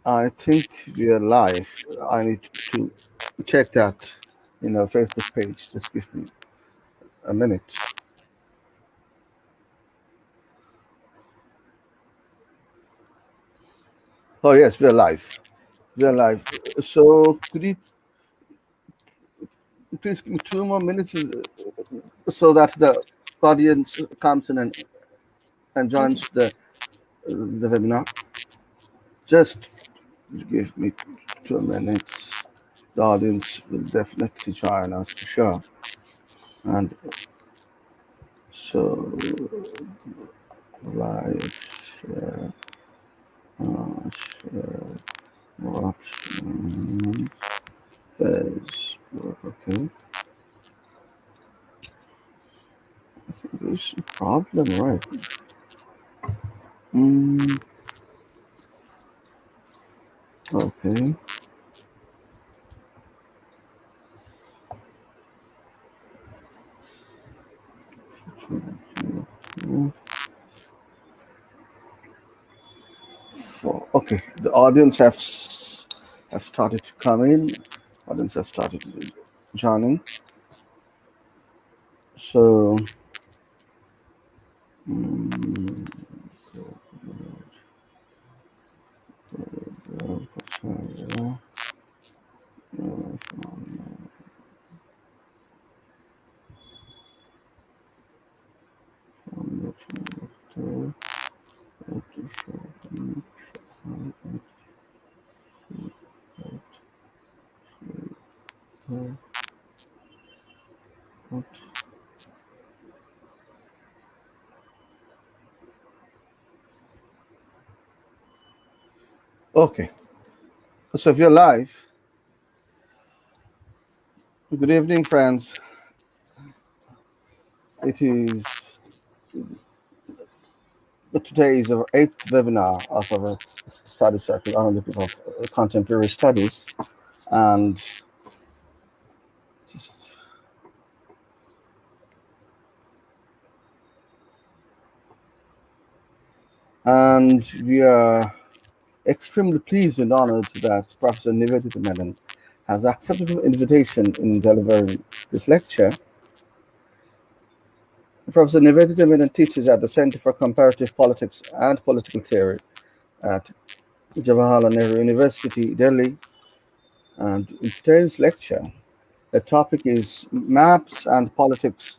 I think we are live. I need to check that in our Facebook page. Just give me a minute. Oh yes, we are live. We are live. So could you please give me 2 more minutes so that the audience comes in and Okay. joins the webinar? Just give me 2 minutes. The audience will definitely join us for sure. And so live share, share options, Facebook. Okay, I think there's a problem, right? Mm, okay. Okay, the audience have started to come in. Audience have started joining. So. Mm, Okay, so if you're live, good evening, friends. It is today is our eighth webinar of our study circle on the topic of contemporary studies, and just we are extremely pleased and honored that Professor Nivedita Menon has accepted the invitation in delivering this lecture. Professor Nivedita Menon teaches at the Center for Comparative Politics and Political Theory at Jawaharlal Nehru University, Delhi. And in today's lecture, the topic is Maps and Politics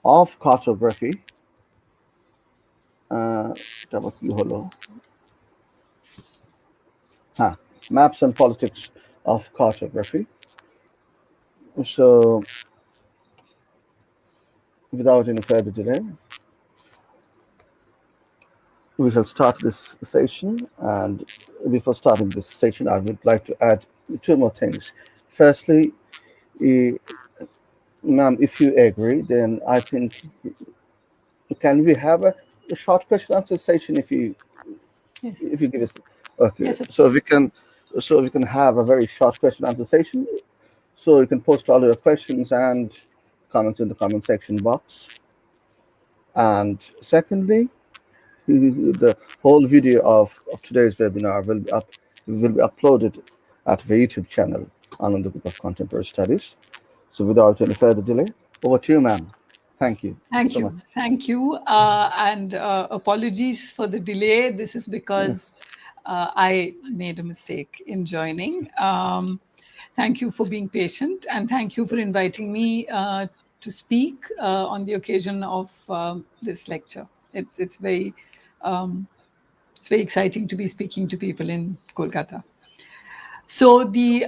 of Cartography. Maps and Politics of Cartography. So, without any further delay, we shall start this session. And before starting this session, I would like to add two more things. Firstly, ma'am, if you agree, then I think can we have a short question answer session Yes. if you give us okay, Yes, of so course. we can have a very short question answer session. So you can post all your questions and comments in the comment section box. And secondly, the whole video of today's webinar will be uploaded at the YouTube channel on the Group of Contemporary Studies. So without any further delay, over to you, ma'am. Thank you Thank so much. you. Thank you. And apologies for the delay. This is because I made a mistake in joining. Thank you for being patient, and thank you for inviting me to speak on the occasion of this lecture. It's very exciting to be speaking to people in Kolkata. So the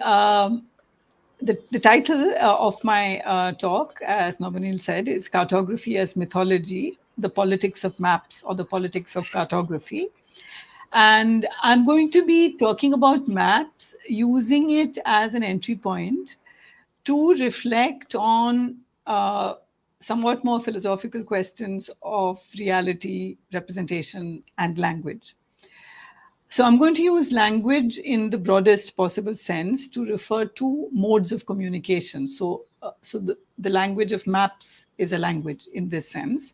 title of my talk, as Navanil said, is Cartography as Mythology, the Politics of Maps, or the Politics of Cartography. And I'm going to be talking about maps, using it as an entry point to reflect on somewhat more philosophical questions of reality, representation, and language. So I'm going to use language in the broadest possible sense to refer to modes of communication. So the language of maps is a language in this sense.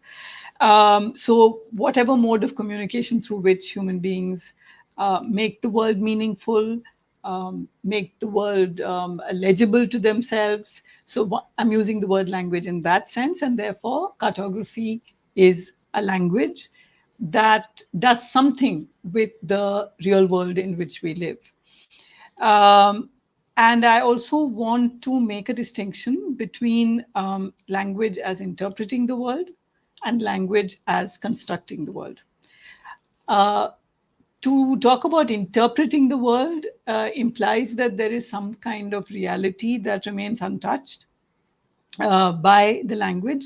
So whatever mode of communication through which human beings make the world meaningful, make the world legible to themselves. So I'm using the word language in that sense, and therefore cartography is a language that does something with the real world in which we live. And I also want to make a distinction between language as interpreting the world and language as constructing the world. To talk about interpreting the world implies that there is some kind of reality that remains untouched by the language.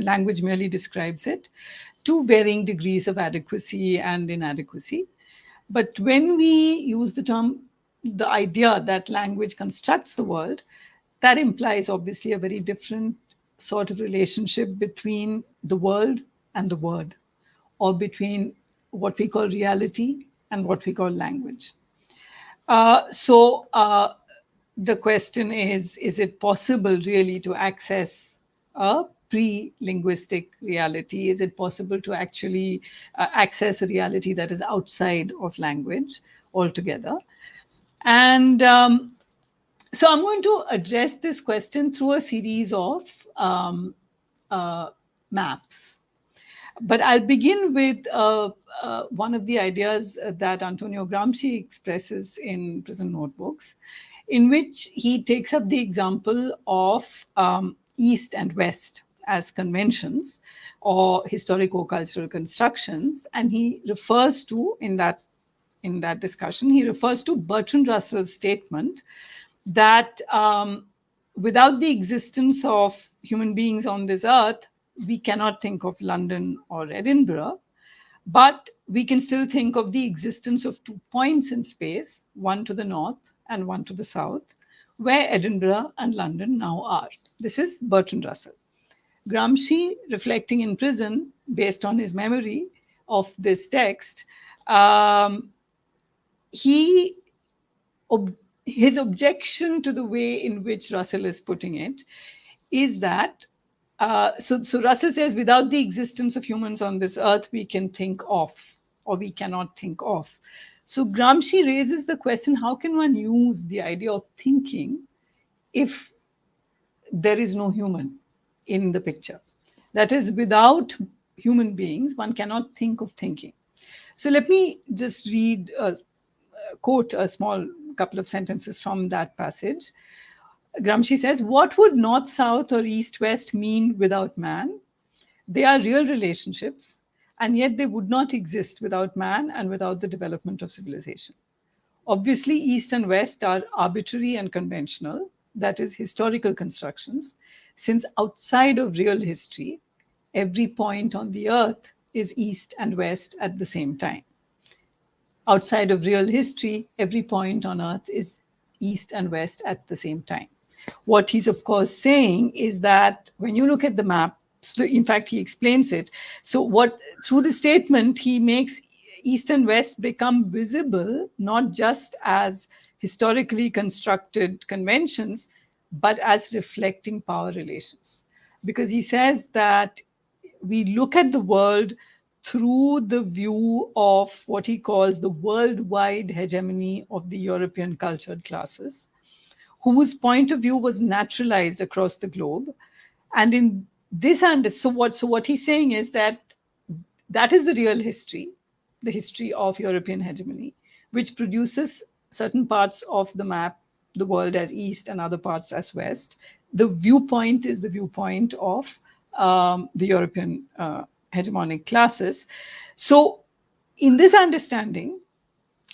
Language merely describes it to varying degrees of adequacy and inadequacy. But when we use the idea that language constructs the world, that implies obviously a very different sort of relationship between the world and the word, or between what we call reality and what we call language. So the question is it possible really to access a pre-linguistic reality? Is it possible to actually access a reality that is outside of language altogether? And so I'm going to address this question through a series of maps. But I'll begin with one of the ideas that Antonio Gramsci expresses in Prison Notebooks, in which he takes up the example of East and West as conventions or historico-cultural constructions. And he refers to, in that discussion, he refers to Bertrand Russell's statement that without the existence of human beings on this earth, we cannot think of London or Edinburgh, but we can still think of the existence of 2 points in space, one to the north and one to the south, where Edinburgh and London now are. This is Bertrand Russell. Gramsci, reflecting in prison based on his memory of this text, his objection to the way in which Russell is putting it is that so Russell says, without the existence of humans on this earth, we can think of, or we cannot think of. So Gramsci raises the question, how can one use the idea of thinking if there is no human in the picture? That is, without human beings, one cannot think of thinking. So let me just quote a small couple of sentences from that passage. Gramsci says, what would north-south or east-west mean without man? They are real relationships, and yet they would not exist without man and without the development of civilization. Obviously, east and west are arbitrary and conventional, that is, historical constructions, since outside of real history, every point on the earth is east and west at the same time. Outside of real history, every point on earth is east and west at the same time. What he's, of course, saying is that when you look at the map, in fact, he explains it. So through the statement, he makes east and west become visible, not just as historically constructed conventions, but as reflecting power relations. Because he says that we look at the world through the view of what he calls the worldwide hegemony of the European cultured classes, whose point of view was naturalized across the globe. And in this, so what he's saying is that is the real history, the history of European hegemony, which produces certain parts of the map, the world as east and other parts as west. The viewpoint is the viewpoint of the European hegemonic classes. So in this understanding,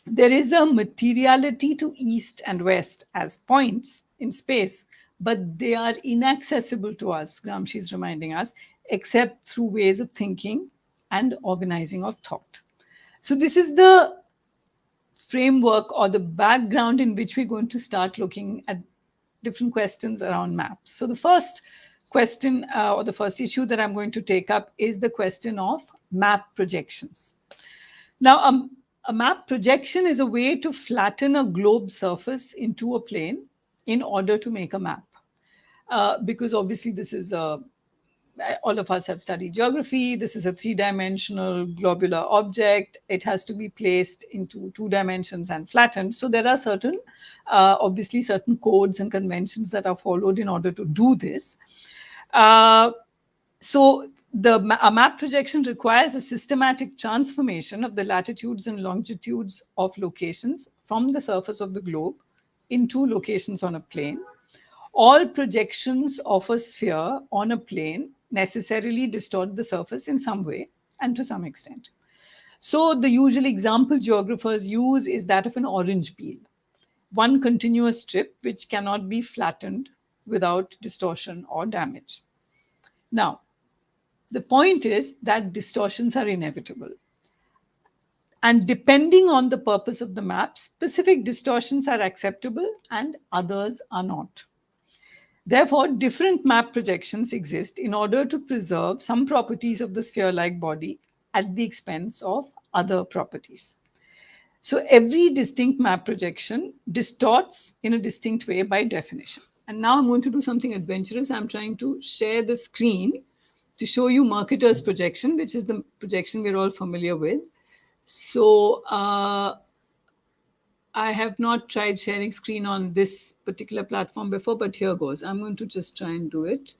there is a materiality to east and west as points in space, but they are inaccessible to us, Gramsci is reminding us, except through ways of thinking and organizing of thought. So this is the framework or the background in which we're going to start looking at different questions around maps. So the first question or the first issue that I'm going to take up is the question of map projections. Now, a map projection is a way to flatten a globe surface into a plane in order to make a map. because obviously this is all of us have studied geography. This is a three-dimensional globular object. It has to be placed into 2 dimensions and flattened. So there are certain, obviously, certain codes and conventions that are followed in order to do this. So a map projection requires a systematic transformation of the latitudes and longitudes of locations from the surface of the globe into locations on a plane. All projections of a sphere on a plane necessarily distort the surface in some way and to some extent. So the usual example geographers use is that of an orange peel, one continuous strip which cannot be flattened without distortion or damage. Now, the point is that distortions are inevitable. And depending on the purpose of the map, specific distortions are acceptable and others are not. Therefore, different map projections exist in order to preserve some properties of the sphere-like body at the expense of other properties. So every distinct map projection distorts in a distinct way by definition. And now I'm going to do something adventurous. I'm trying to share the screen to show you Mercator's projection, which is the projection we're all familiar with. So I have not tried sharing screen on this particular platform before, but here goes. I'm going to just try and do it.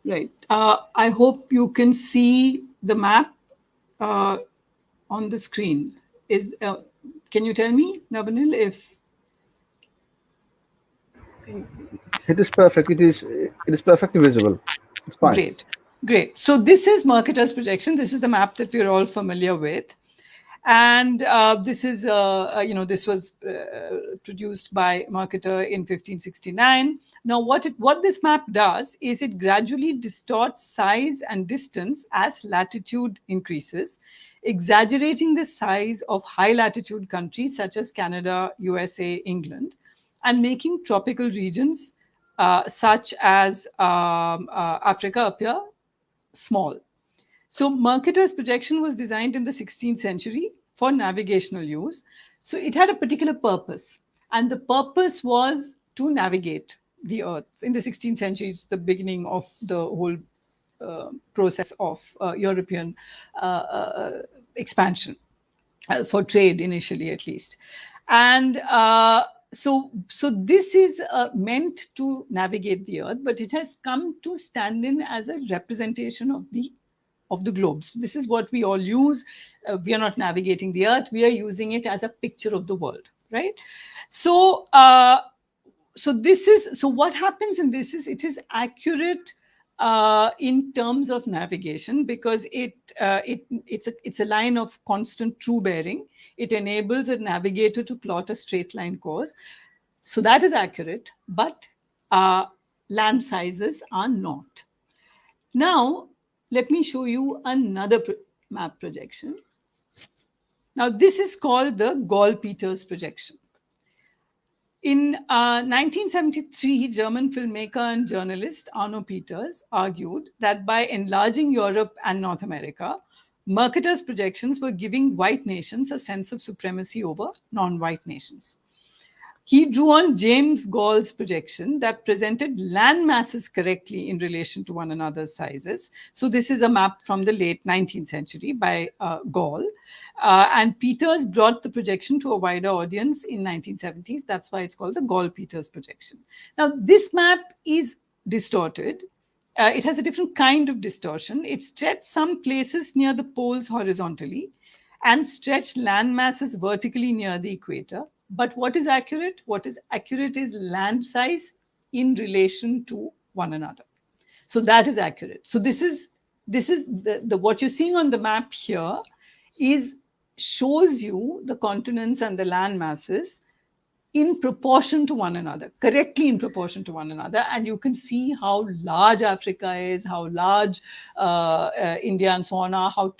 Right. I hope you can see the map on the screen. Can you tell me, Nabanil, if it is perfect? It is perfectly visible. It's fine. Great. So this is Mercator's projection. This is the map that we're all familiar with. And this is, this was produced by Mercator in 1569. Now, what this map does is it gradually distorts size and distance as latitude increases, exaggerating the size of high latitude countries such as Canada, USA, England, and making tropical regions such as Africa appear small. So Mercator's projection was designed in the 16th century for navigational use. So it had a particular purpose, and the purpose was to navigate the Earth. In the 16th century, it's the beginning of the whole process of European expansion for trade, initially at least. And so this is meant to navigate the Earth, but it has come to stand in as a representation of the globe. So this is what we all use. We are not navigating the Earth. We are using it as a picture of the world, right? So what happens in this is it is accurate in terms of navigation because it's a line of constant true bearing. It enables a navigator to plot a straight line course. So that is accurate, but land sizes are not. Now, let me show you another map projection. Now, this is called the Gallpeters Projection. In 1973, German filmmaker and journalist Arno Peters argued that by enlarging Europe and North America, Mercator's projections were giving white nations a sense of supremacy over non-white nations. He drew on James Gall's projection that presented land masses correctly in relation to one another's sizes. So this is a map from the late 19th century by Gall. And Peters brought the projection to a wider audience in 1970s. That's why it's called the Gall-Peters projection. Now, this map is distorted. It has a different kind of distortion. It stretched some places near the poles horizontally and stretched land masses vertically near the equator. But what is accurate? What is accurate is land size in relation to one another. So that is accurate. So this is the what you're seeing on the map here shows you the continents and the land masses in proportion to one another, correctly in proportion to one another. And you can see how large Africa is, how large India and so on are, how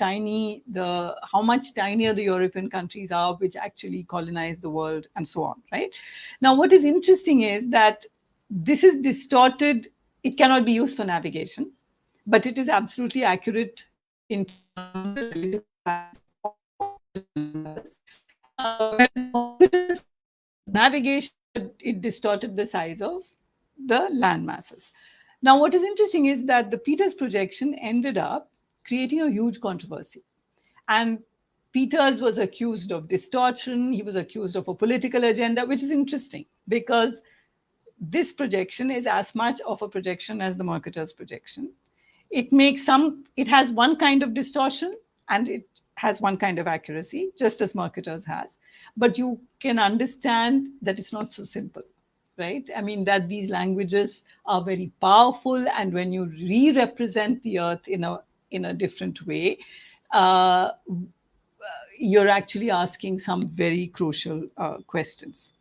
much tinier the European countries are, which actually colonized the world and so on, right? Now, what is interesting is that this is distorted it cannot be used for navigation, but it is absolutely accurate in terms of the relative size of the landmasses. Whereas Gallpeters navigation, it distorted the size of the land masses. Now, what is interesting is that the Peters projection ended up creating a huge controversy. And Peters was accused of distortion, he was accused of a political agenda, which is interesting because this projection is as much of a projection as the Mercator's projection. It has one kind of distortion and it has one kind of accuracy, just as Mercator's has. But you can understand that it's not so simple, right? I mean, that these languages are very powerful, and when you re-represent the Earth in a different way, you're actually asking some very crucial questions.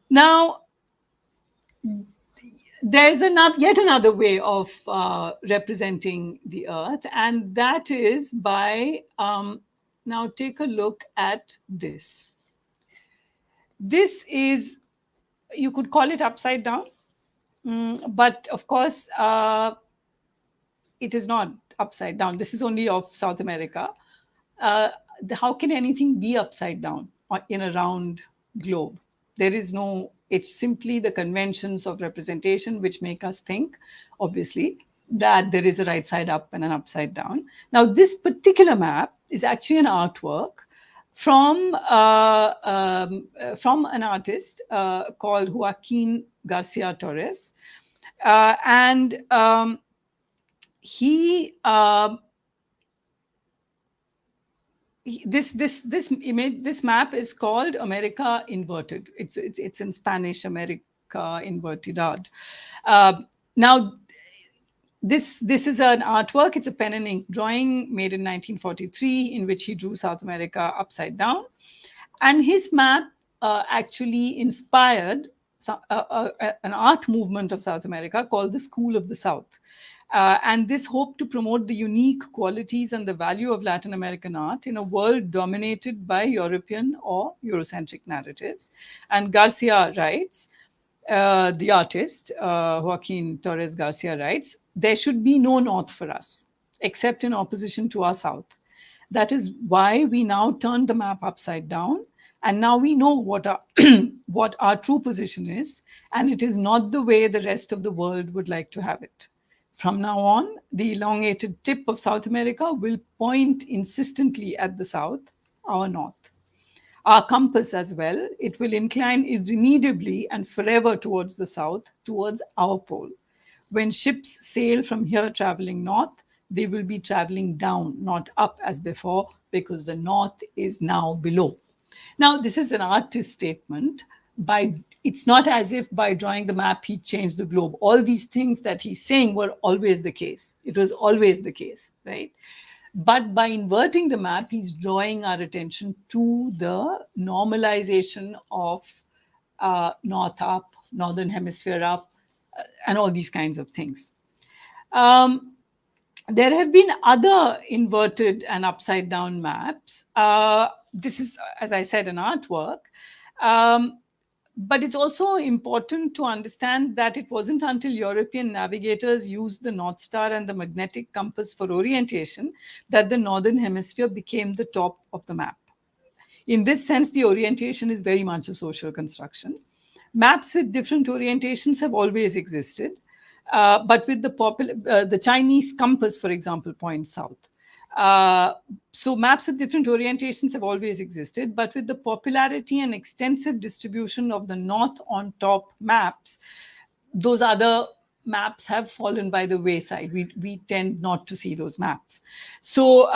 Now, there's yet another way of representing the Earth, and that is by, now take a look at this. This is, you could call it upside down, but of course, it is not upside down. This is only of South America. How can anything be upside down in a round globe? There is no, it's simply the conventions of representation which make us think, obviously, that there is a right side up and an upside down. Now, this particular map is actually an artwork from an artist called Joaquin Garcia Torres. And he this image, this map is called America Inverted. It's in Spanish, America Invertidad. Now, this is an artwork. It's a pen and ink drawing made in 1943 in which he drew South America upside down. And his map actually inspired an art movement of South America called the School of the South. And this hoped to promote the unique qualities and the value of Latin American art in a world dominated by European or Eurocentric narratives. And Garcia writes, the artist, Joaquin Torres Garcia writes, there should be no north for us, except in opposition to our south. That is why we now turn the map upside down. And now we know what our, what our true position is. And it is not the way the rest of the world would like to have it. From now on, the elongated tip of South America will point insistently at the south, our north. Our compass as well, it will incline irremediably and forever towards the south, towards our pole. When ships sail from here traveling north, they will be traveling down, not up as before, because the north is now below. Now, this is an artist's statement. It's not as if by drawing the map, he changed the globe. All these things that he's saying were always the case. It was always the case, right? But by inverting the map, he's drawing our attention to the normalization of north up, northern hemisphere up, and all these kinds of things. There have been other inverted and upside down maps. This is, as I said, an artwork. But it's also important to understand that it wasn't until European navigators used the North Star and the magnetic compass for orientation that the Northern Hemisphere became the top of the map. In this sense, the orientation is very much a social construction. Maps with different orientations have always existed, but with the Chinese compass, for example, points south. So maps with different orientations have always existed, but with the popularity and extensive distribution of the north on top maps, those other maps have fallen by the wayside. We tend not to see those maps. So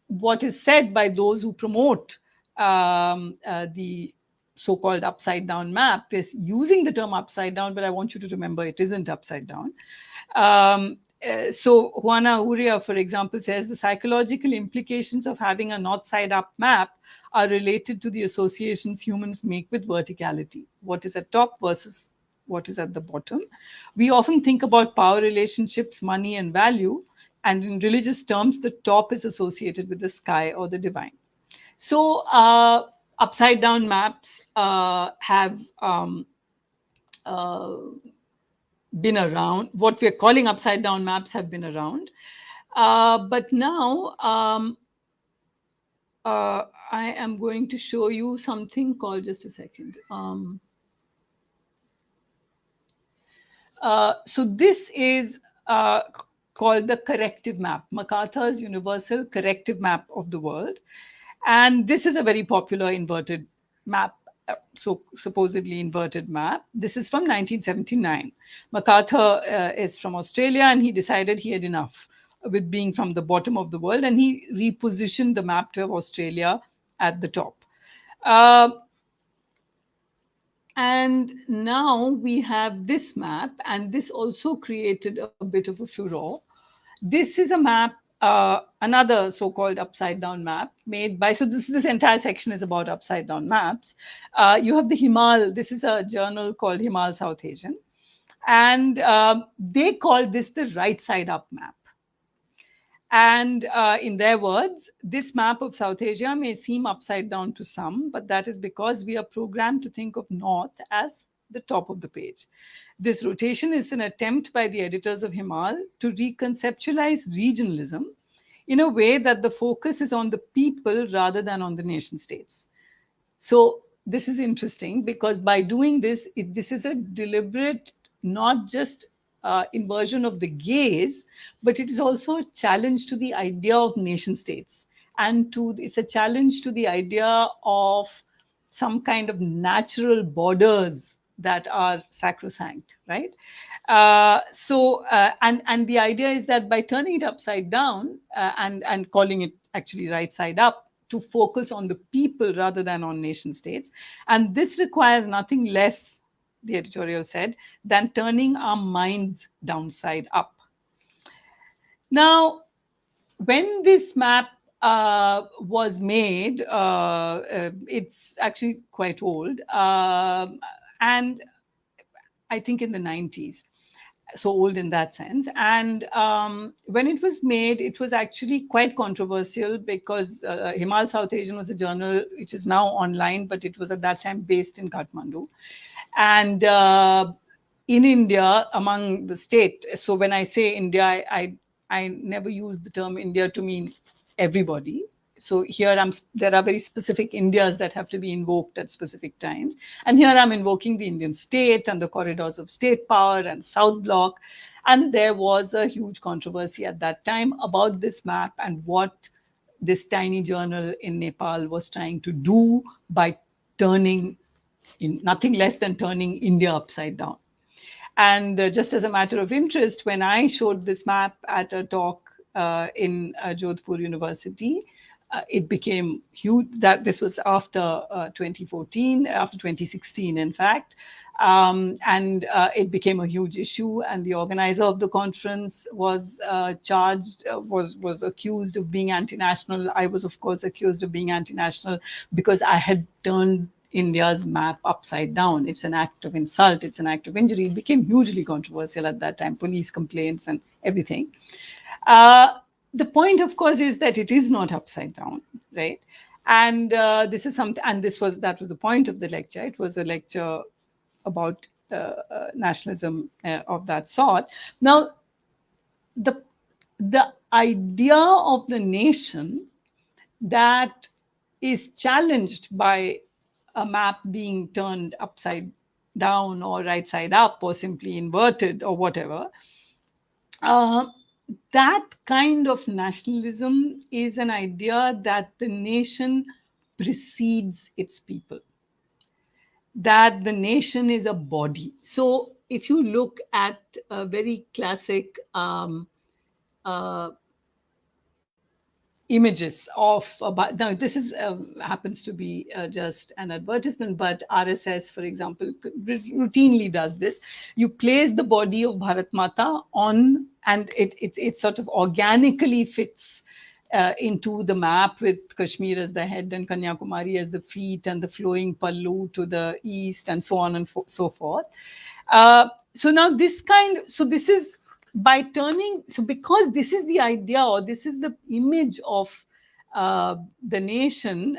what is said by those who promote the so-called upside down map is using the term upside down, but I want you to remember it isn't upside down. So Juana Uria, for example, says the psychological implications of having a north side up map are related to the associations humans make with verticality. What is at top versus what is at the bottom. We often think about power relationships, money, and value. And in religious terms, the top is associated with the sky or the divine. So upside down maps have been around. What we're calling upside down maps have been around. But now I am going to show you something called, just a second. So this is called the corrective map, MacArthur's Universal Corrective Map of the World. And this is a very popular inverted map, so supposedly inverted map. This is from 1979. MacArthur is from Australia, and he decided he had enough with being from the bottom of the world, and he repositioned the map to have Australia at the top. And now we have this map, and this also created a bit of a furor. This is a map, another so-called upside down map made by, so this entire section is about upside down maps. You have the Himal, this is a journal called Himal South Asian, and they call this the right side up map. And in their words, this map of South Asia may seem upside down to some, but that is because we are programmed to think of North as the top of the page. This rotation is an attempt by the editors of Himal to reconceptualize regionalism in a way that the focus is on the people rather than on the nation states. So this is interesting because by doing this, this is a deliberate, not just inversion of the gaze, but it is also a challenge to the idea of nation states, and it's a challenge to the idea of some kind of natural borders that are sacrosanct, right? And the idea is that by turning it upside down and calling it actually right side up, to focus on the people rather than on nation states, and this requires nothing less, the editorial said, than turning our minds downside up. Now, when this map was made, it's actually quite old, and I think in the 90s, so old in that sense. And when it was made, it was actually quite controversial because Himal South Asian was a journal which is now online, but it was at that time based in Kathmandu. And in India, among the state, so when I say India, I never use the term India to mean everybody. So here there are very specific Indias that have to be invoked at specific times. And here I'm invoking the Indian state and the corridors of state power and South Bloc. And there was a huge controversy at that time about this map and what this tiny journal in Nepal was trying to do by turning, in nothing less than turning India upside down. And just as a matter of interest, when I showed this map at a talk in Jodhpur University, it became huge. That this was after 2014, after 2016, in fact, and it became a huge issue. And the organizer of the conference was was accused of being anti-national. I was, of course, accused of being anti-national because I had turned India's map upside down. It's an act of insult. It's an act of injury. It became hugely controversial at that time, police complaints and everything. The point, of course, is that it is not upside down, right? And this is something, and that was the point of the lecture. It was a lecture about nationalism of that sort. Now, the idea of the nation that is challenged by a map being turned upside down or right side up or simply inverted or whatever, that kind of nationalism is an idea that the nation precedes its people, that the nation is a body. So if you look at a very classic images of, now this is happens to be just an advertisement, but RSS, for example, routinely does this. You place the body of Bharat Mata on, and it sort of organically fits into the map with Kashmir as the head and Kanyakumari as the feet and the flowing pallu to the east and so on and so forth. So now this is by turning, so because this is the idea or this is the image of the nation,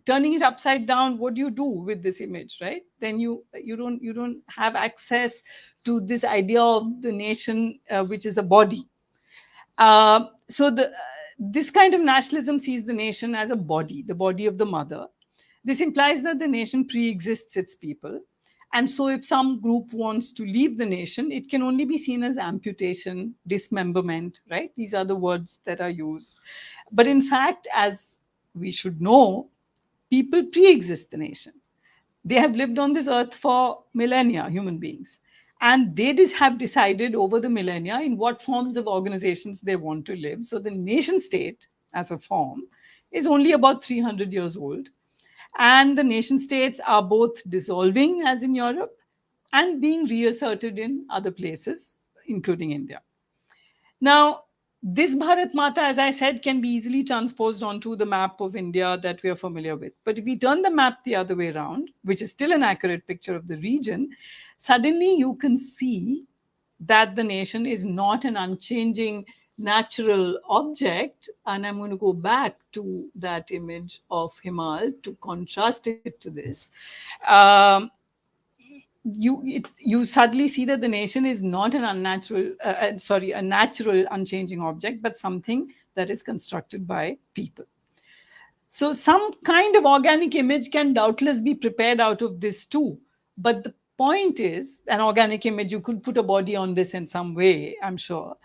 turning it upside down, what do you do with this image, right? Then you don't have access to this idea of the nation, which is a body. So this kind of nationalism sees the nation as a body, the body of the mother. This implies that the nation pre-exists its people. And so if some group wants to leave the nation, it can only be seen as amputation, dismemberment, right? These are the words that are used. But in fact, as we should know, people pre-exist the nation. They have lived on this earth for millennia, human beings. And they have decided over the millennia in what forms of organizations they want to live. So the nation state as a form is only about 300 years old. And the nation states are both dissolving, as in Europe, and being reasserted in other places, including India. Now, this Bharat Mata, as I said, can be easily transposed onto the map of India that we are familiar with. But if we turn the map the other way around, which is still an accurate picture of the region, suddenly you can see that the nation is not an unchanging natural object. And I'm going to go back to that image of Himal to contrast it to this. You suddenly see that the nation is not an a natural unchanging object, but something that is constructed by people. So some kind of organic image can doubtless be prepared out of this too. But the point is, an organic image, you could put a body on this in some way, I'm sure.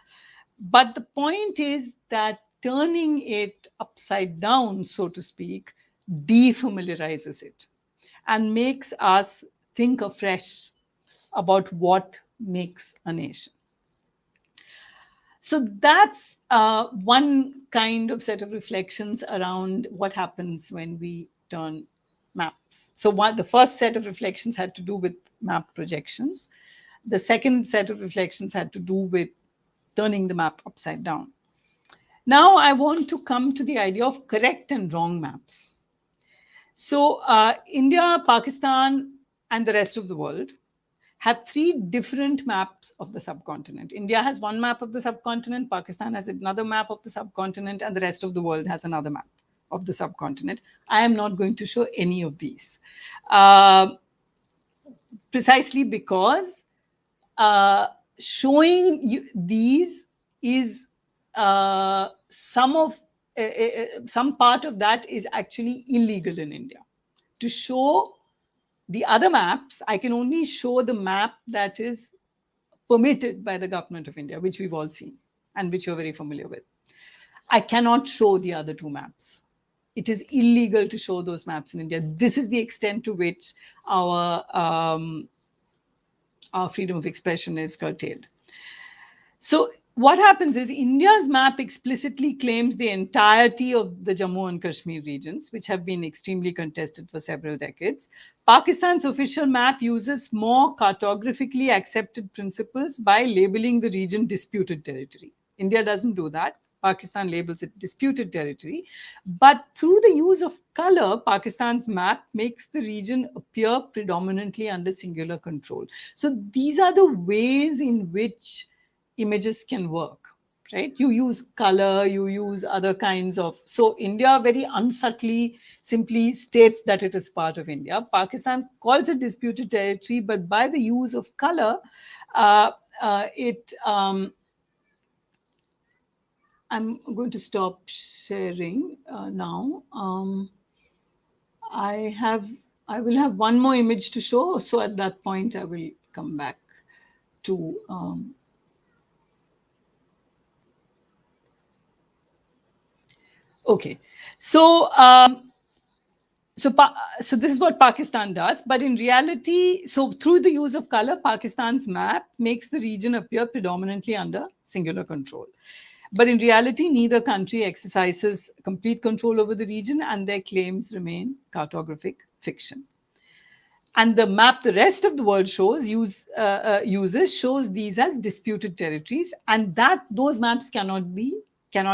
But the point is that turning it upside down, so to speak, defamiliarizes it and makes us think afresh about what makes a nation. So that's one kind of set of reflections around what happens when we turn maps. So the first set of reflections had to do with map projections. The second set of reflections had to do with turning the map upside down. Now I want to come to the idea of correct and wrong maps. So India, Pakistan, and the rest of the world have three different maps of the subcontinent. India has one map of the subcontinent, Pakistan has another map of the subcontinent, and the rest of the world has another map of the subcontinent. I am not going to show any of these. Precisely because showing you these is some part of that is actually illegal in India. To show the other maps, I can only show the map that is permitted by the government of India, which we've all seen and which you're very familiar with. I cannot show the other two maps. It is illegal to show those maps in India. This is the extent to which our freedom of expression is curtailed. So what happens is India's map explicitly claims the entirety of the Jammu and Kashmir regions, which have been extremely contested for several decades. Pakistan's official map uses more cartographically accepted principles by labeling the region disputed territory. India doesn't do that. Pakistan labels it disputed territory. But through the use of color, Pakistan's map makes the region appear predominantly under singular control. So these are the ways in which images can work, right? You use color, you use other kinds of... So India very unsubtly simply states that it is part of India. Pakistan calls it disputed territory, but by the use of color, I'm going to stop sharing now. I will have one more image to show. So at that point, I will come back to... Okay, so so this is what Pakistan does, but in reality, so through the use of color, Pakistan's map makes the region appear predominantly under singular control. But in reality, neither country exercises complete control over the region, and their claims remain cartographic fiction. And the map the rest of the world uses shows these as disputed territories, and that those maps cannot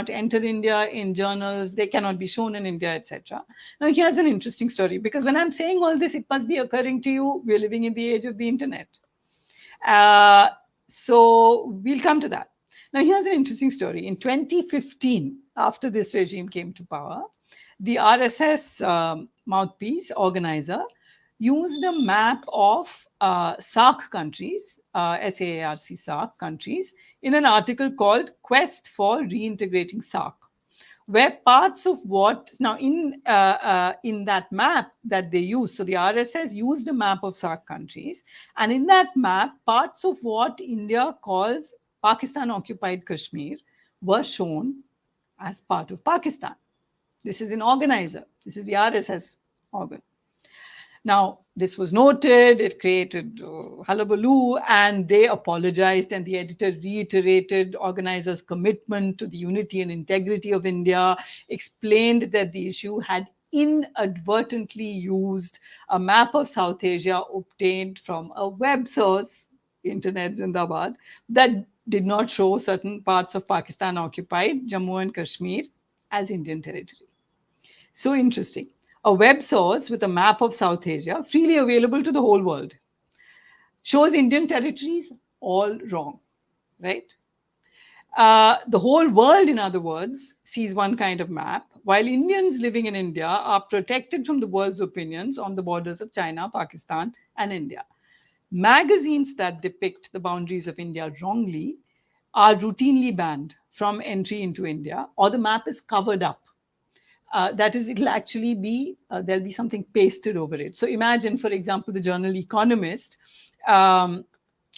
enter India in journals, they cannot be shown in India, etc. Now, here's an interesting story, because when I'm saying all this, it must be occurring to you, we're living in the age of the internet. So we'll come to that. Now, here's an interesting story. In 2015, after this regime came to power, The RSS mouthpiece organizer used a map of SAARC countries, SAARC SAARC countries, in an article called Quest for Reintegrating SAARC, where parts of what now in that map that they used, so the RSS used a map of SAARC countries, and in that map, parts of what India calls Pakistan occupied Kashmir were shown as part of Pakistan. This is an organizer. This is the RSS organ. Now, this was noted, it created hullabaloo, and they apologized, and the editor reiterated organizers' commitment to the unity and integrity of India, explained that the issue had inadvertently used a map of South Asia obtained from a web source, Internet Zindabad, that did not show certain parts of Pakistan occupied, Jammu and Kashmir, as Indian territory. So interesting. A web source with a map of South Asia, freely available to the whole world, shows Indian territories all wrong, right? The whole world, in other words, sees one kind of map, while Indians living in India are protected from the world's opinions on the borders of China, Pakistan, and India. Magazines that depict the boundaries of India wrongly are routinely banned from entry into India, or the map is covered up. That is, it'll actually be, there'll be something pasted over it. So imagine, for example, the journal Economist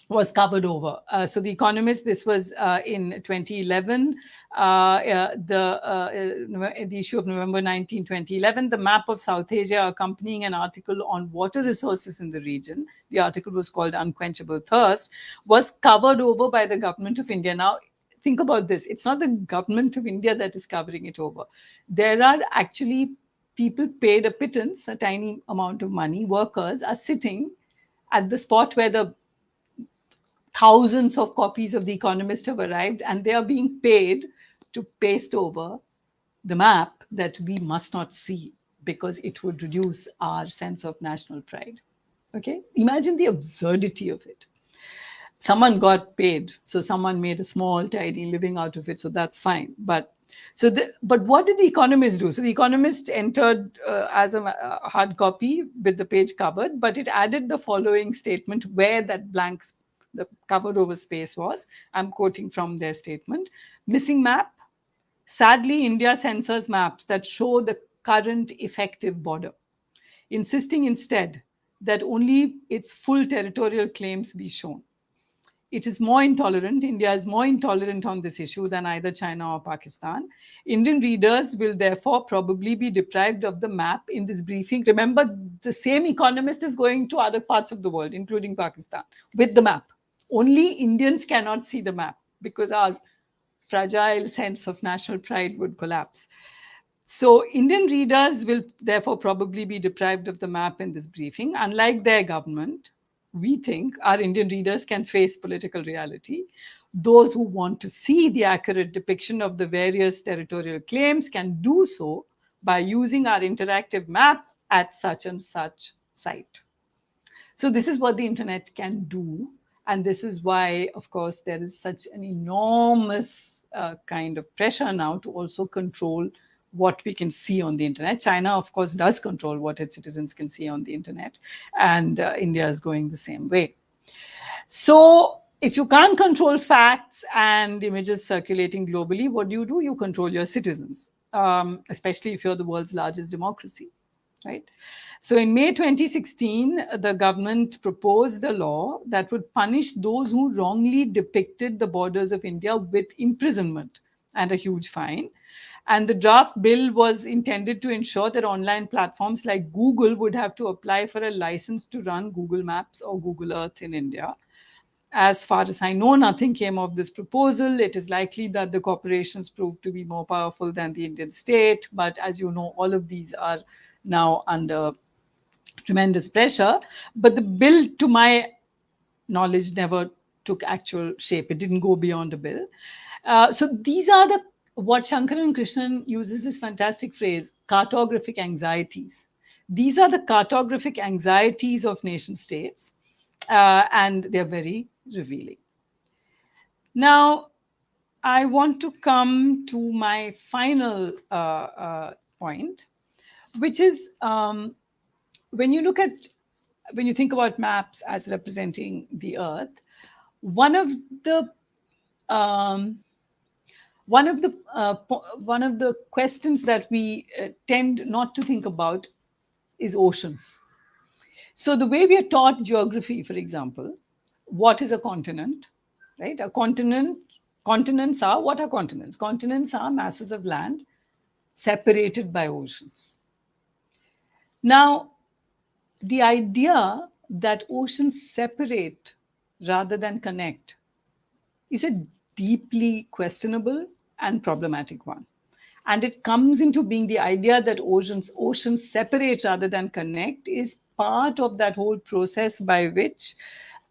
was covered over. So the Economist, this was in 2011, the issue of November 19, 2011, the map of South Asia accompanying an article on water resources in the region, the article was called Unquenchable Thirst, was covered over by the government of India. Now, think about this. It's not the government of India that is covering it over. There are actually people paid a pittance, a tiny amount of money. Workers are sitting at the spot where the thousands of copies of The Economist have arrived, and they are being paid to paste over the map that we must not see because it would reduce our sense of national pride. Okay? Imagine the absurdity of it. Someone got paid, so someone made a small, tidy living out of it, so that's fine. But what did the Economist do? So the Economist entered as a hard copy with the page covered, but it added the following statement where that blank, the covered over space was. I'm quoting from their statement. Missing map. Sadly, India censors maps that show the current effective border, insisting instead that only its full territorial claims be shown. It is more intolerant. India is more intolerant on this issue than either China or Pakistan. Indian readers will therefore probably be deprived of the map in this briefing. Remember, the same Economist is going to other parts of the world, including Pakistan, with the map. Only Indians cannot see the map because our fragile sense of national pride would collapse. So Indian readers will therefore probably be deprived of the map in this briefing. Unlike their government, we think our Indian readers can face political reality. Those who want to see the accurate depiction of the various territorial claims can do so by using our interactive map at such and such site. So this is what the internet can do. And this is why, of course, there is such an enormous kind of pressure now to also control what we can see on the internet. China, of course, does control what its citizens can see on the internet. And India is going the same way. So if you can't control facts and images circulating globally, what do? You control your citizens, especially if you're the world's largest democracy, right? So in May 2016, the government proposed a law that would punish those who wrongly depicted the borders of India with imprisonment and a huge fine. And the draft bill was intended to ensure that online platforms like Google would have to apply for a license to run Google Maps or Google Earth in India. As far as I know, nothing came of this proposal. It is likely that the corporations proved to be more powerful than the Indian state. But as you know, all of these are now under tremendous pressure. But the bill, to my knowledge, never took actual shape. It didn't go beyond a bill. So these are what Shankaran Krishnan uses this fantastic phrase, cartographic anxieties. These are the cartographic anxieties of nation states, and they're very revealing. Now, I want to come to my final point, which is when you think about maps as representing the Earth, one of the um, one of the questions that we tend not to think about is oceans. So the way we are taught geography, for example, what is a continent, right? Continents are, what are continents? Continents are masses of land separated by oceans. Now, the idea that oceans separate rather than connect is a deeply questionable and problematic one. And it comes into being, the idea that oceans separate rather than connect is part of that whole process by which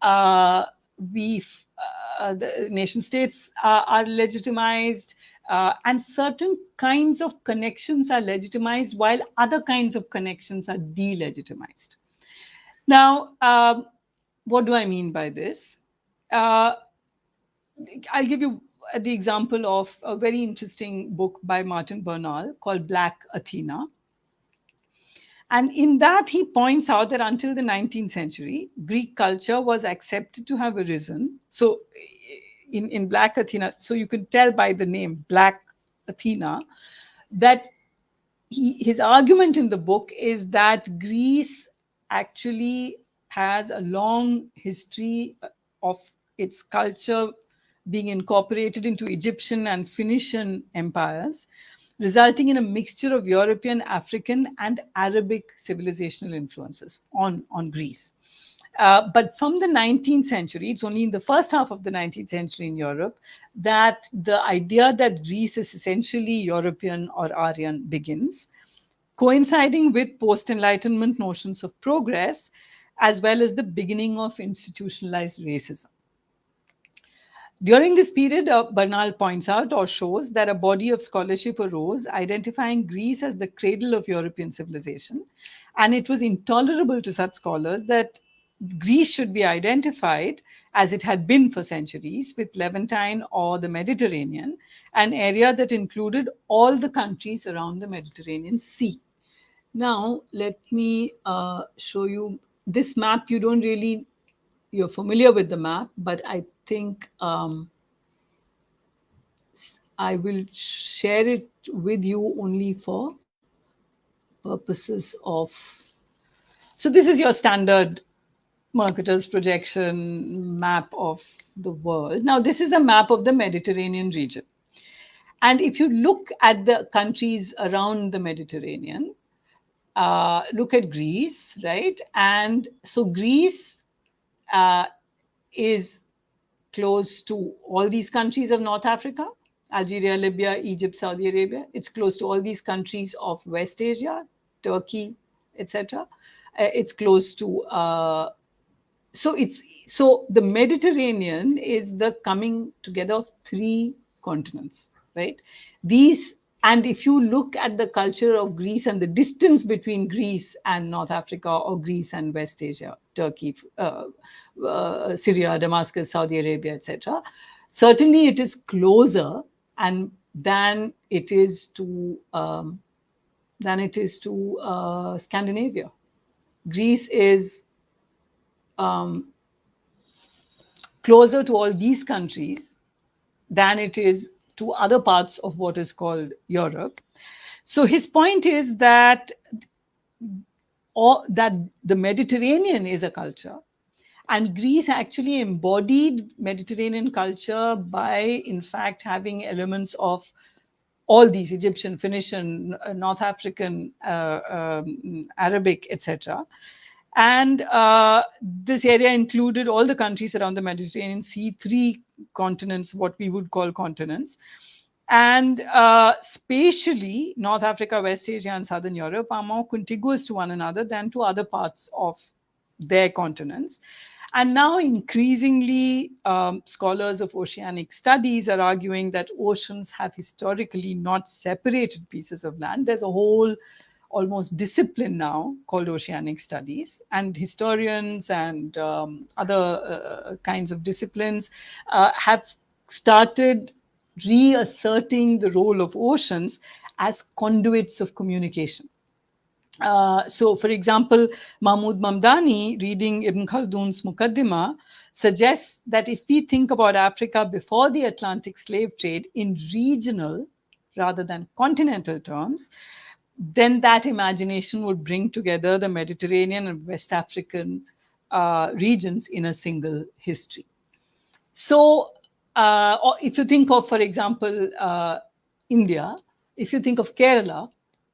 uh, the nation states are legitimized, and certain kinds of connections are legitimized while other kinds of connections are delegitimized. Now, what do I mean by this? Uh, I'll give you the example of a very interesting book by Martin Bernal called Black Athena. And in that, he points out that until the 19th century, Greek culture was accepted to have arisen. So, in Black Athena, so you can tell by the name Black Athena that his argument in the book is that Greece actually has a long history of its culture being incorporated into Egyptian and Phoenician empires, resulting in a mixture of European, African, and Arabic civilizational influences on Greece. But from the 19th century, it's only in the first half of the 19th century in Europe that the idea that Greece is essentially European or Aryan begins, coinciding with post-Enlightenment notions of progress, as well as the beginning of institutionalized racism. During this period, Bernal points out or shows that a body of scholarship arose identifying Greece as the cradle of European civilization, and it was intolerable to such scholars that Greece should be identified, as it had been for centuries, with Levantine or the Mediterranean, an area that included all the countries around the Mediterranean Sea. Now, let me show you this map. You're familiar with the map, but I think I will share it with you only for purposes of. So this is your standard Mercator's projection map of the world. Now, this is a map of the Mediterranean region. And if you look at the countries around the Mediterranean, look at Greece, right? And so Greece is close to all these countries of North Africa, Algeria, Libya, Egypt, Saudi Arabia. It's close to all these countries of West Asia, Turkey, etc. It's close to so the Mediterranean is the coming together of three continents, right? And if you look at the culture of Greece and the distance between Greece and North Africa, or Greece and West Asia, Turkey, Syria, Damascus, Saudi Arabia, etc., certainly it is closer than it is to Scandinavia. Greece is closer to all these countries than it is to other parts of what is called Europe. So his point is that the Mediterranean is a culture, and Greece actually embodied Mediterranean culture by, in fact, having elements of all these Egyptian, Phoenician, North African, Arabic, etc. And this area included all the countries around the Mediterranean Sea, three continents, what we would call continents. And spatially, North Africa, West Asia, and Southern Europe are more contiguous to one another than to other parts of their continents. And now increasingly, scholars of oceanic studies are arguing that oceans have historically not separated pieces of land. There's a whole almost discipline now called oceanic studies, and historians and other kinds of disciplines have started reasserting the role of oceans as conduits of communication. So, for example, Mahmoud Mamdani, reading Ibn Khaldun's Muqaddimah, suggests that if we think about Africa before the Atlantic slave trade in regional rather than continental terms, then that imagination would bring together the Mediterranean and West African regions in a single history. So, or if you think of, for example, India, if you think of Kerala,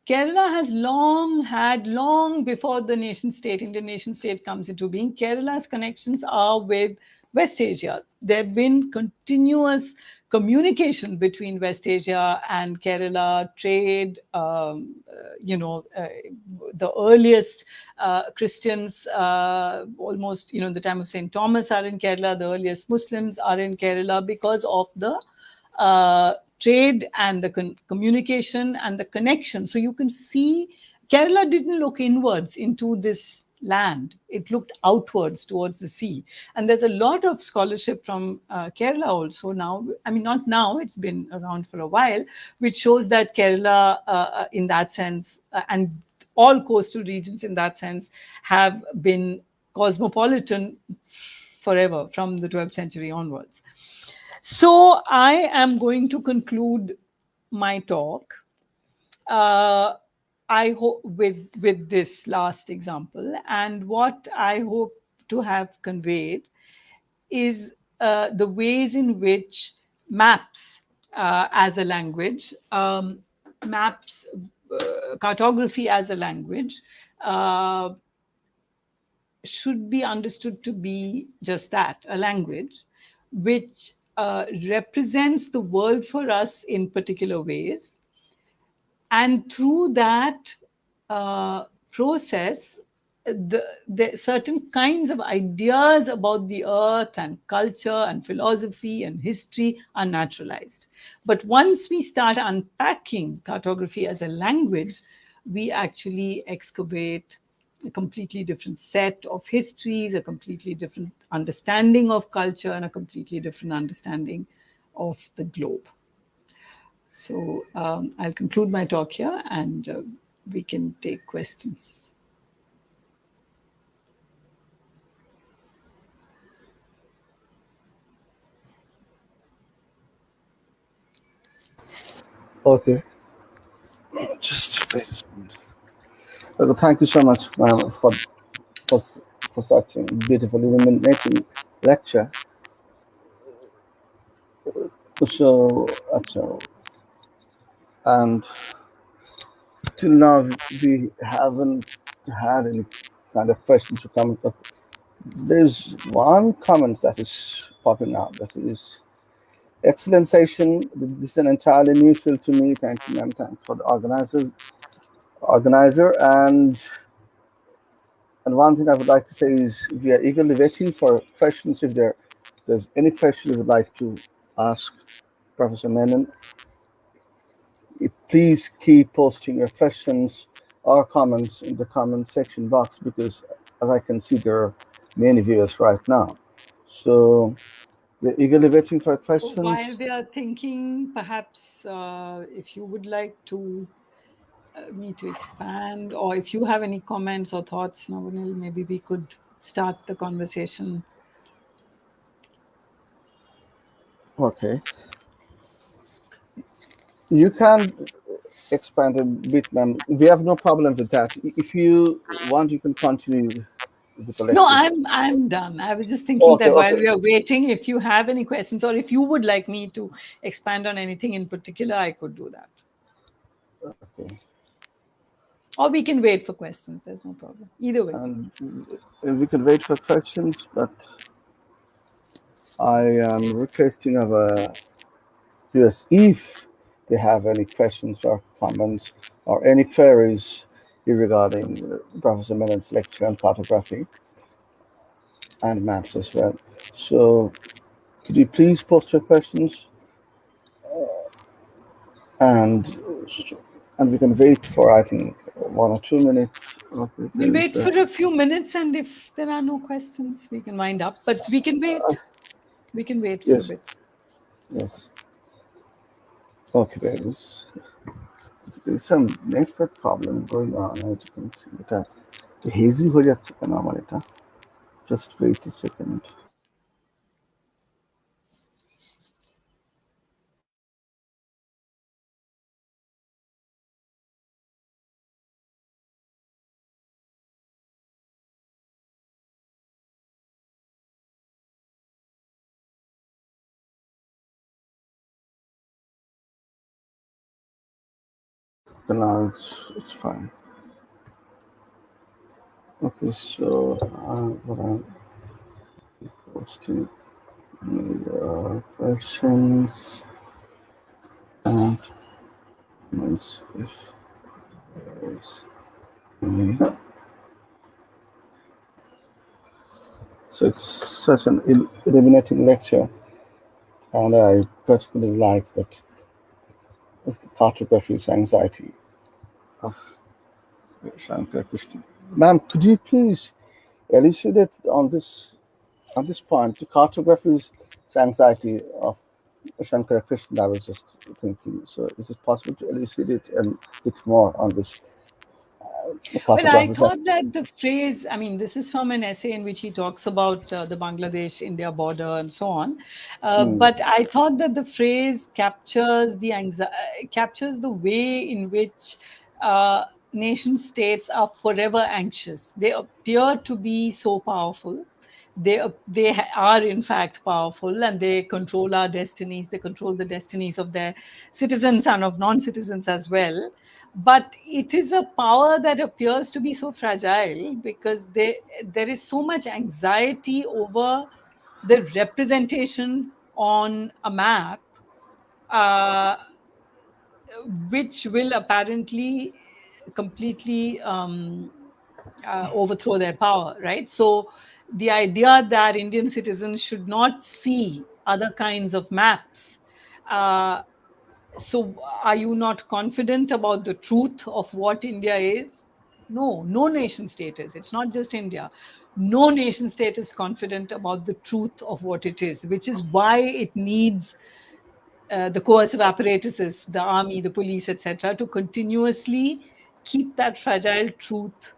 Kerala has long before the nation state, Indian nation state comes into being, Kerala's connections are with West Asia. There have been continuous communication between West Asia and Kerala, trade, the earliest Christians, almost, the time of St. Thomas are in Kerala, the earliest Muslims are in Kerala because of the trade and the communication and the connection. So you can see Kerala didn't look inwards into this land. It looked outwards towards the sea. And there's a lot of scholarship from Kerala also now. I mean, not now, it's been around for a while, which shows that Kerala, in that sense, and all coastal regions in that sense, have been cosmopolitan forever from the 12th century onwards. So I am going to conclude my talk I hope with this last example, and what I hope to have conveyed is the ways in which maps as a language, cartography as a language, should be understood to be just that, a language, which represents the world for us in particular ways. And through that process, the certain kinds of ideas about the earth and culture and philosophy and history are naturalized. But once we start unpacking cartography as a language, we actually excavate a completely different set of histories, a completely different understanding of culture, and a completely different understanding of the globe. So I'll conclude my talk here, and we can take questions. Okay. Just wait a second. Okay, thank you so much, ma'am, for such a beautiful illuminating lecture. So, and till now we haven't had any kind of questions to come. But there's one comment that is popping out. That is, excellent session. This is an entirely new field to me. Thank you, ma'am. Thanks for the organizer. And one thing I would like to say is we are eagerly waiting for questions. If there's any question you would like to ask Professor Menon, please keep posting your questions or comments in the comment section box, because as I can see, there are many viewers right now. So we're eagerly waiting for questions. While they are thinking, perhaps if you would like to me to expand, or if you have any comments or thoughts, Navanil, maybe we could start the conversation. Okay. You can expand a bit, ma'am. We have no problem with that. If you want, you can continue with the lecture. No, I'm done. I was just thinking that while we are waiting, if you have any questions, or if you would like me to expand on anything in particular, I could do that. Okay. Or we can wait for questions. There's no problem. Either way. And we can wait for questions, but I am requesting our viewers, if they have any questions or comments or any queries regarding Professor Menon's lecture on cartography and maps as well. So could you please post your questions? And we can wait for, I think, 1 or 2 minutes. Okay, we'll wait for a few minutes, and if there are no questions, we can wind up. But we can wait. We can wait for a bit. Yes. Okay, there is. there's some network problem going on, as you can see. Hazy হয়ে যাচ্ছে কেন আমার এটা? Just wait a second. Now it's fine. Okay, so what I'm posting questions and comments if there's any. So it's such an illuminating lecture, and I particularly like that cartography's anxiety of Shankar Krishna. Ma'am, could you please elucidate on this point the cartography's anxiety of Shankara Krishna? I was just thinking. So, is it possible to elucidate a bit more on this Well, I cartography's? thought that the phrase, I mean, this is from an essay in which he talks about the Bangladesh India border and so on. But I thought that the phrase captures captures the way in which nation states are forever anxious. They appear to be so powerful. They are in fact powerful, and they control our destinies. They control the destinies of their citizens and of non-citizens as well. But it is a power that appears to be so fragile because there is so much anxiety over the representation on a map, uh, which will apparently completely overthrow their power, right? So the idea that Indian citizens should not see other kinds of maps. So are you not confident about the truth of what India is? No, no nation state is. It's not just India. No nation state is confident about the truth of what it is, which is why it needs the coercive apparatuses, the army, the police, etc., to continuously keep that fragile truth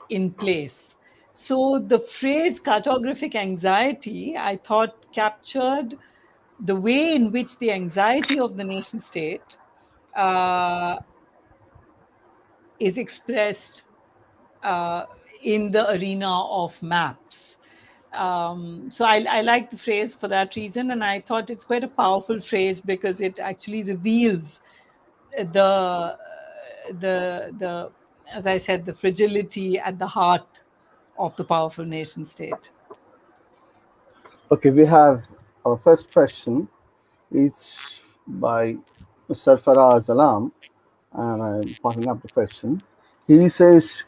in place. So the phrase cartographic anxiety, I thought, captured the way in which the anxiety of the nation state uh, is expressed in the arena of maps. So I like the phrase for that reason, and I thought it's quite a powerful phrase because it actually reveals the the as I said, the fragility at the heart of the powerful nation state. Okay, we have our first question. It's by Mr. Faraz Alam, and I'm putting up the question. He says,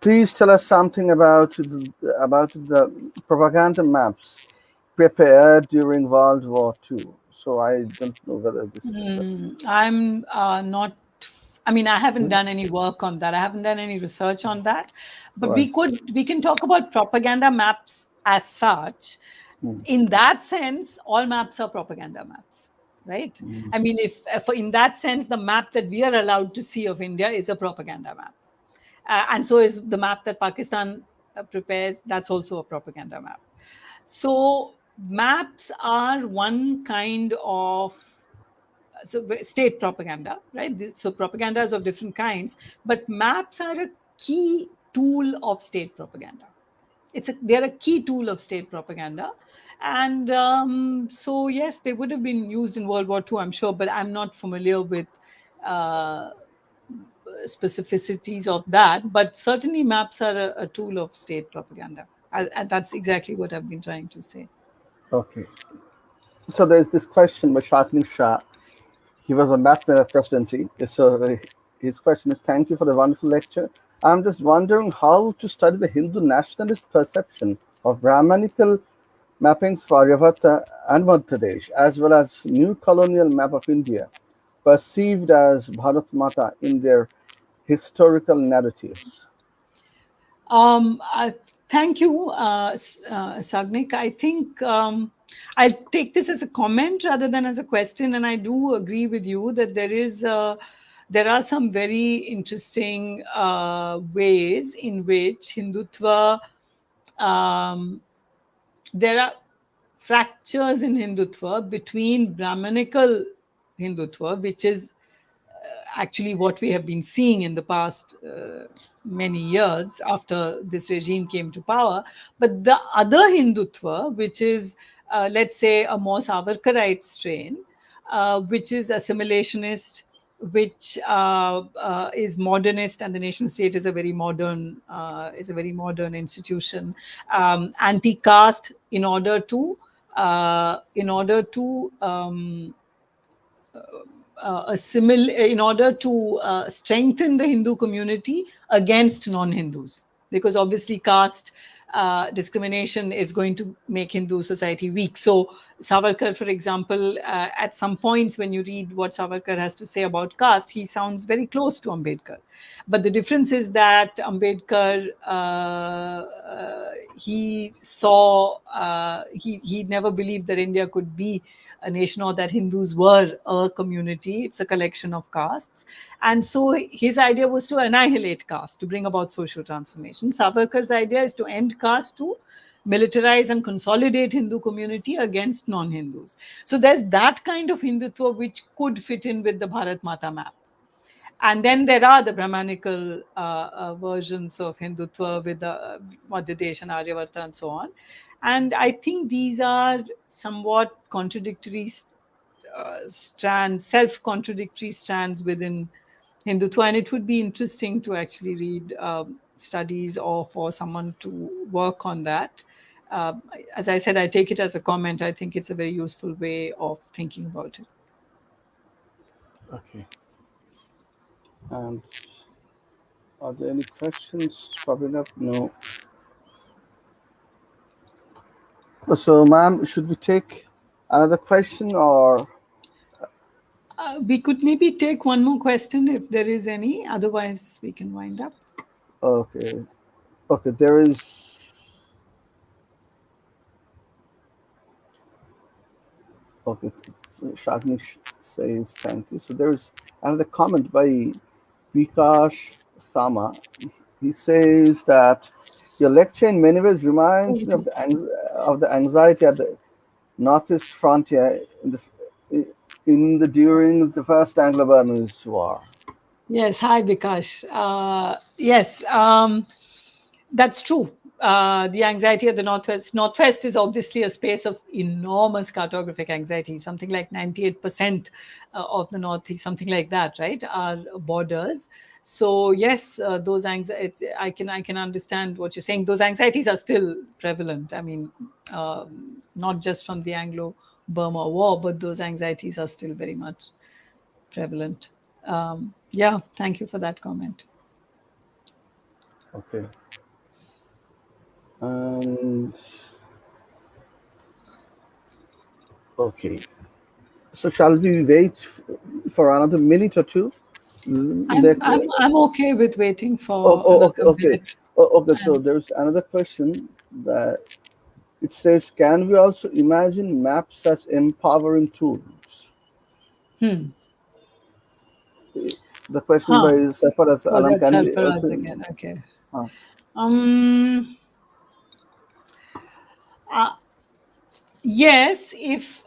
"Please tell us something about the propaganda maps prepared during World War II." So I don't know whether this is correct. I'm not. I mean, I haven't done any work on that. I haven't done any research on that. But Right. we can talk about propaganda maps as such. In that sense, all maps are propaganda maps, right? I mean, if in that sense, the map that we are allowed to see of India is a propaganda map, and so is the map that Pakistan prepares. That's also a propaganda map. So maps are one kind of state propaganda, right? So propaganda is of different kinds, but maps are a key tool of state propaganda. They're a key tool of state propaganda, and so yes, they would have been used in World War II, I'm sure, but I'm not familiar with uh, specificities of that. But certainly, maps are a tool of state propaganda, and that's exactly what I've been trying to say. Okay. So there's this question by Shakni Shah. He was on Mathmeta presidency. So his question is, "Thank you for the wonderful lecture. I'm just wondering how to study the Hindu nationalist perception of Brahmanical mappings for Aryabhata and Madhya Pradesh, as well as new colonial map of India, perceived as Bharat Mata in their historical narratives." Um, uh, Thank you, Sagnik. I think I'll take this as a comment rather than as a question, and I do agree with you that there is there are some very interesting ways in which Hindutva, there are fractures in Hindutva between Brahmanical Hindutva, which is actually what we have been seeing in the past many years after this regime came to power. But the other Hindutva, which is, let's say, a more Savarkarite strain, which is assimilationist, which is modernist, and the nation state is a very modern institution, anti-caste in order to in order to strengthen the Hindu community against non-Hindus, because obviously caste discrimination is going to make Hindu society weak. So Savarkar, for example, at some points when you read what Savarkar has to say about caste, he sounds very close to Ambedkar. But the difference is that Ambedkar, he never believed that India could be a nation or that Hindus were a community. It's a collection of castes. And so his idea was to annihilate caste, to bring about social transformation. Savarkar's idea is to end caste, to militarize and consolidate Hindu community against non-Hindus. So there's that kind of Hindutva which could fit in with the Bharat Mata map. And then there are the Brahmanical versions of Hindutva with the Madhyadesh and Aryavarta and so on. And I think these are somewhat contradictory strands, self-contradictory strands within Hindutva. And it would be interesting to actually read studies or for someone to work on that. As I said, I take it as a comment. I think it's a very useful way of thinking about it. Okay. And are there any questions popping up? No. So, ma'am, should we take another question, or? We could maybe take one more question if there is any. Otherwise, we can wind up. Okay. Okay, there is. Okay, so Shagni says thank you. So there is another comment by Vikash Sama. He says that your lecture in many ways reminds me of the anxiety at the northeast frontier during the first Anglo-Burmese War. Yes, hi Vikash. Yes, that's true. The anxiety of the Northwest. Northwest is obviously a space of enormous cartographic anxiety. Something like 98% of the Northeast, something like that, right, are borders. So yes, those anxieties. I can understand what you're saying. Those anxieties are still prevalent. I mean, not just from the Anglo-Burma War, but those anxieties are still very much prevalent. Yeah, thank you for that comment. Okay. Okay. So shall we wait for another minute or two? I'm okay with waiting for okay. minute. Okay. So there's another question that it says, can we also imagine maps as empowering tools? The question by Safaraz Alam, That's can we Sarfaraz also? again. Okay. Yes, if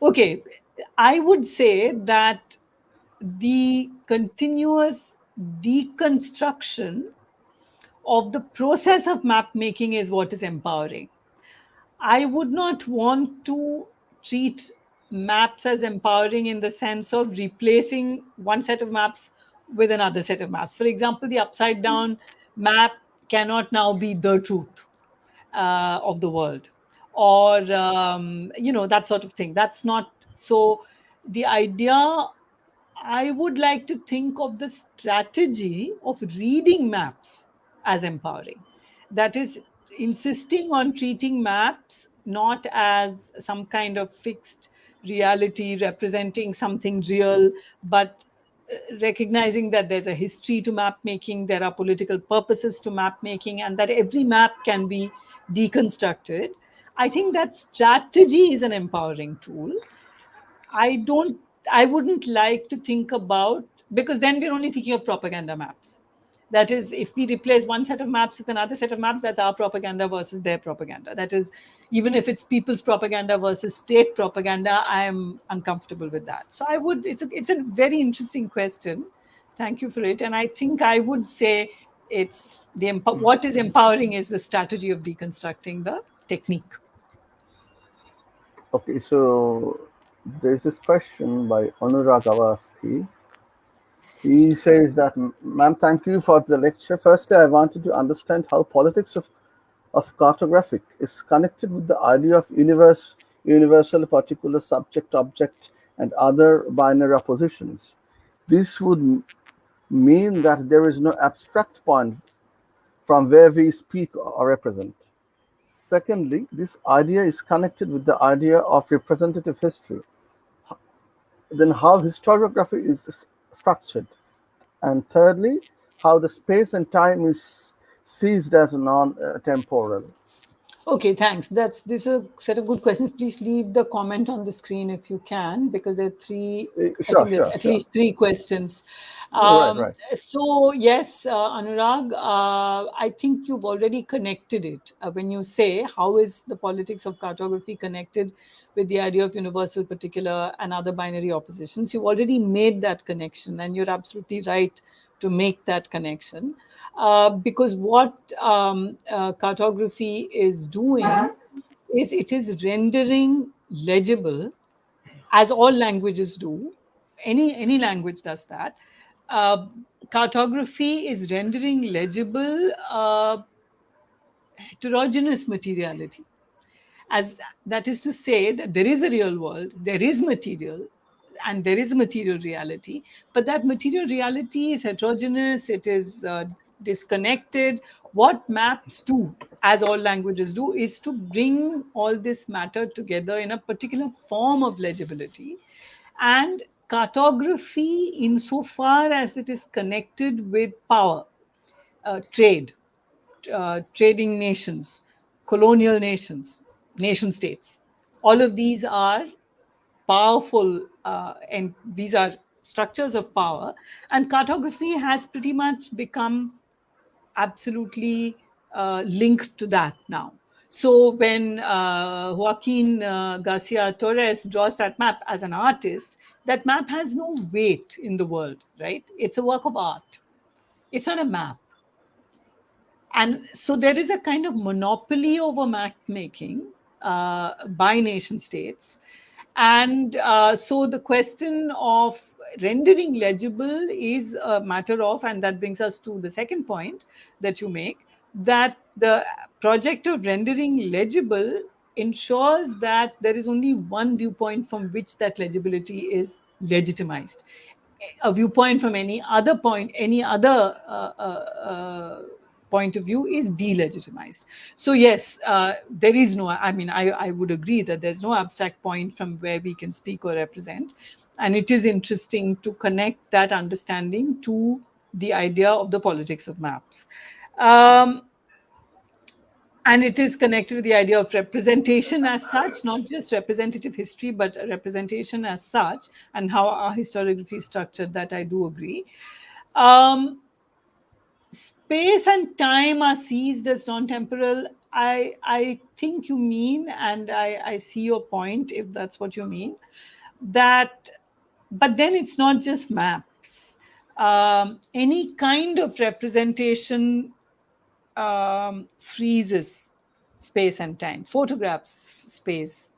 okay, I would say that the continuous deconstruction of the process of map making is what is empowering. I would not want to treat maps as empowering in the sense of replacing one set of maps with another set of maps. For example, the upside down map cannot now be the truth of the world, or that sort of thing. That's not so. The idea, I would like to think of the strategy of reading maps as empowering. That is, insisting on treating maps not as some kind of fixed reality representing something real, but recognizing that there's a history to map making, there are political purposes to map making, and that every map can be deconstructed. I think that strategy is an empowering tool. I don't I wouldn't like to think about, because then we're only thinking of propaganda maps. That is, if we replace one set of maps with another set of maps, that's our propaganda versus their propaganda. That is, even if it's people's propaganda versus state propaganda, I am uncomfortable with that. So I would, it's a very interesting question. Thank you for it. And I think I would say it's what is empowering is the strategy of deconstructing the technique. Okay, so there's this question by Anurag Avasthi. He says that, ma'am, thank you for the lecture. Firstly, I wanted to understand how politics of cartographic is connected with the idea of universal, particular, subject, object, and other binary oppositions. This would mean that there is no abstract point from where we speak or represent. Secondly, this idea is connected with the idea of representative history. Then, how historiography is structured. And thirdly, how the space and time is seized as non-temporal. Okay, thanks. This is a set of good questions. Please leave the comment on the screen if you can, because there are three. I Sure, think there sure, are at sure. least three questions. Right, right. So yes, Anurag, I think you've already connected it when you say how is the politics of cartography connected with the idea of universal, particular, and other binary oppositions. You've already made that connection, and you're absolutely right to make that connection. Because what cartography is doing is it is rendering legible, as all languages do. Any language does that. Uh, Cartography is rendering legible heterogeneous materiality. As that is to say that there is a real world, there is material, and there is a material reality, but that material reality is heterogeneous, it is disconnected. What maps do, as all languages do, is to bring all this matter together in a particular form of legibility. And cartography, insofar as it is connected with power, trade, trading nations, colonial nations, nation states. All of these are powerful, and these are structures of power. And cartography has pretty much become absolutely linked to that now. So when Joaquin Garcia Torres draws that map as an artist, that map has no weight in the world, right? It's a work of art. It's not a map. And so there is a kind of monopoly over map making by nation states. And so the question of rendering legible is a matter of, and that brings us to the second point that you make, that the project of rendering legible ensures that there is only one viewpoint from which that legibility is legitimized. A viewpoint from any other point, any other point of view is delegitimized. So yes, there is no, I mean, I would agree that there's no abstract point from where we can speak or represent. And it is interesting to connect that understanding to the idea of the politics of maps. And it is connected with the idea of representation as such, not just representative history, but representation as such, and how our historiography is structured. That I do agree. Space and time are seized as non-temporal. I think you mean, and I see your point, if that's what you mean, that, but then it's not just maps. Any kind of representation freezes space and time. Photographs freeze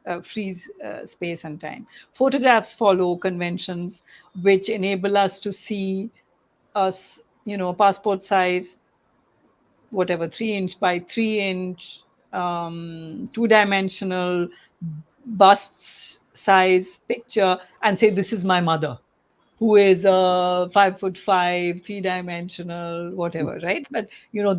space and time. Photographs follow conventions which enable us to see us, passport size, whatever, 3-inch by 3-inch, two-dimensional bust size picture, and say, this is my mother, who is 5'5", three-dimensional, whatever, right? But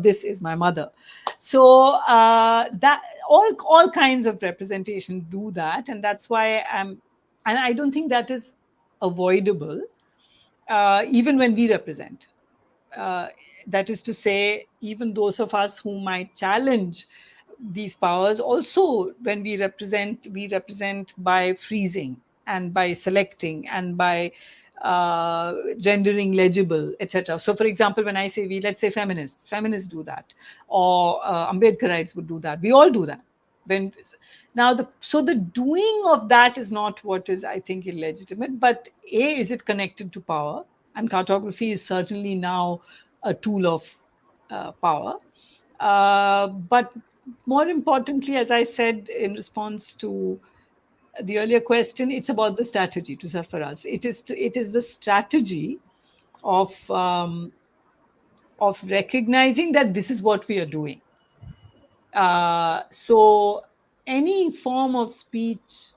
this is my mother. So that all kinds of representation do that, and that's why and I don't think that is avoidable, even when we represent. That is to say, even those of us who might challenge these powers, also when we represent by freezing. and by selecting and by rendering legible, etc. So, for example, when I say we, let's say feminists do that, or Ambedkarites would do that. We all do that. So the doing of that is not what is, I think, illegitimate. But is it connected to power? And cartography is certainly now a tool of power. But more importantly, as I said in response to the earlier question, it's about the strategy to Sarfaraz. It is the strategy of recognizing that this is what we are doing. So any form of speech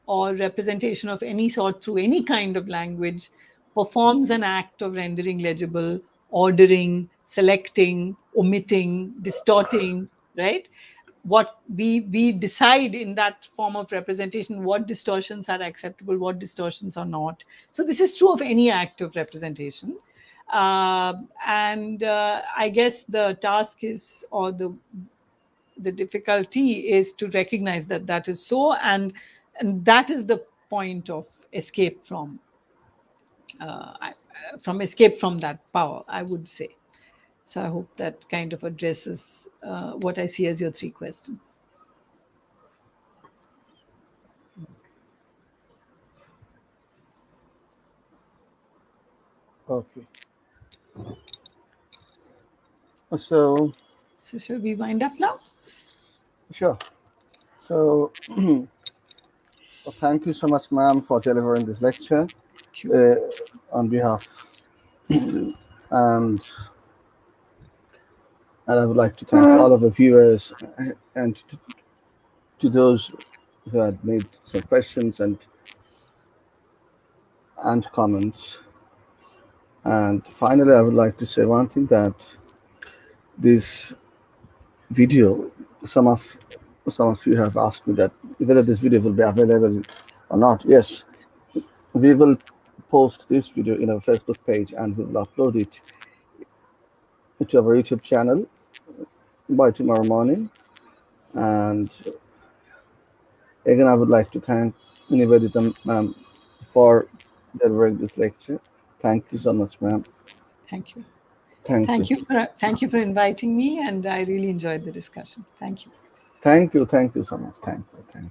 or representation of any sort through any kind of language performs an act of rendering legible, ordering, selecting, omitting, distorting, right? What we decide in that form of representation, what distortions are acceptable, what distortions are not. So this is true of any act of representation. And I guess the task is, or the difficulty is to recognize that that is so, and that is the point of escape from that power, I would say. So I hope that kind of addresses what I see as your three questions. Okay. So shall we wind up now? Sure. So well, thank you so much, ma'am, for delivering this lecture on behalf. And I would like to thank all of the viewers and to those who had made some questions and comments. And finally, I would like to say one thing, that this video, some of you have asked me that whether this video will be available or not. Yes, we will post this video in our Facebook page and we will upload it to our YouTube channel by tomorrow morning. And again, I would like to thank Nivedita ma'am for delivering this lecture. Thank you so much, ma'am. Thank you. Thank you. Thank you for inviting me, and I really enjoyed the discussion. Thank you. Thank you so much. Thank you.